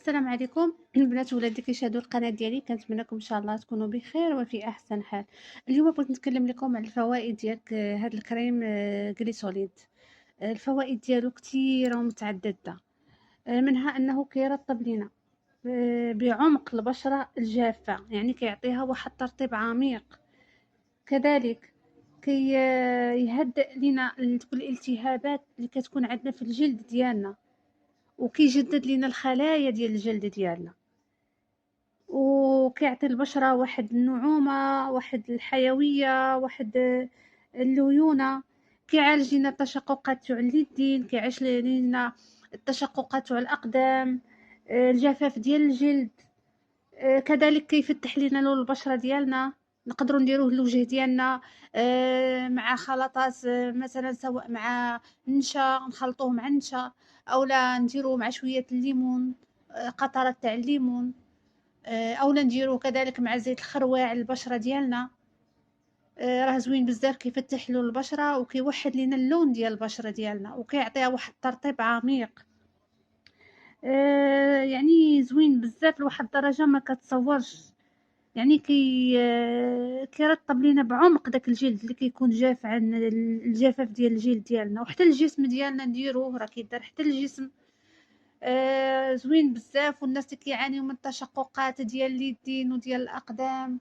السلام عليكم البنات ولادي كيشاهدوا القناة ديالي، كنتمنىكم إن شاء الله تكونوا بخير وفي أحسن حال. اليوم بغيت نتكلم لكم على الفوائد ديال هاد الكريم غليسوليد. الفوائد ديالو كتيرة ومتعددة. منها أنه كيرطب لينا بعمق البشرة الجافة، يعني كيعطيها واحد الترطيب عميق. كذلك يهدئ لينا كل الالتهابات اللي كتكون عندنا في الجلد ديالنا، وكيجدد لينا الخلايا ديال الجلد ديالنا، وكيعطي البشرة واحد النعومة، واحد الحيوية، واحد الليونة. كيعالج لينا التشققات تاع اليدين، كيعالج لينا التشققات تاع الأقدام، الجفاف ديال الجلد. كذلك كيفتح لينا لون البشرة ديالنا، نقدروا نديروه للوجه ديالنا مع خلطات، مثلا سواء مع النشا نخلطوه مع النشا، اولا نديروه مع شوية الليمون، قطرات تاع الليمون، اولا نديروه كذلك مع زيت الخروع البشرة ديالنا. راه زوين بزاف، كيفتح لون البشرة وكيوحد لينا اللون ديال البشرة ديالنا، وكيعطيها واحد الترطيب عميق. يعني زوين بزاف لواحد الدرجة ما كتصورش. يعني كيرطب لينا بعمق داك الجلد اللي كيكون جاف عن الجفاف ديال الجلد ديالنا، وحتى الجسم ديالنا نديروه، راه كيدار حتى الجسم. زوين بزاف. والناس اللي كيعانيو من التشققات ديال اليدين وديال الاقدام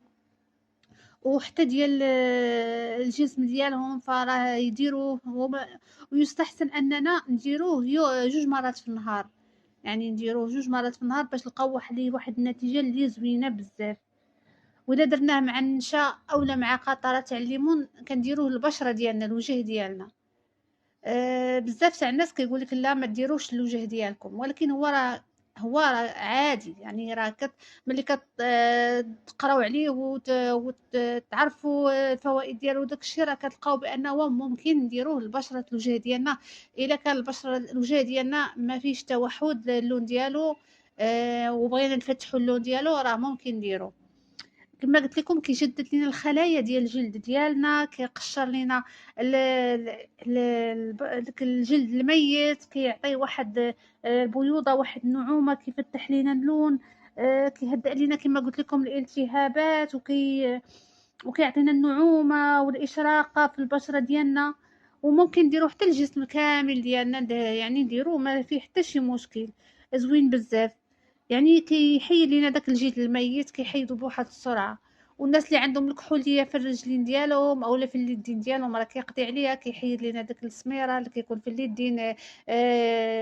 وحتى ديال الجسم ديالهم، فراه يديروه. ويستحسن اننا نديروه جوج مرات في النهار، يعني نديروه جوج مرات في النهار باش نلقاو واحد النتيجه اللي زوينه بزاف. وإلا درناه مع النشا أولا مع قطرة تاع الليمون كنديروه للبشرة ديالنا، الوجه ديالنا. بزاف تاع الناس كيقول لك لا ما ديروش للوجه ديالكم، ولكن هو راه عادي. يعني راه ملي تقراو عليه وتعرفوا الفوائد ديالو وداك الشيء، راه كتلقاو بانه ممكن نديروه لبشرة الوجه ديالنا. الا كان الوجه ديالنا ما فيش توحد اللون ديالو، وبغينا نفتحوا اللون ديالو، راه ممكن نديروه. كما قلت لكم كيجدد لينا الخلايا ديال الجلد ديالنا، كيقشر لينا داك الجلد الميت، كيعطيه واحد البيوضه، واحد النعومه، كيفتح لينا اللون، كيهدئ لينا كما قلت لكم الالتهابات، وكيعطينا النعومه والاشراقه في البشره ديالنا. وممكن نديرو حتى الجسم كامل ديالنا، يعني نديروه ما فيه حتى شي مشكل. زوين بزاف. يعني كيحيد لينا داك الجلد الميت، كيحيدو بواحد السرعه. والناس اللي عندهم الكحوليه في الرجلين ديالهم اولا في اليدين ديالهم، راه كيقضي عليها، كيحيد لينا داك السميره اللي كيكون في اليدين.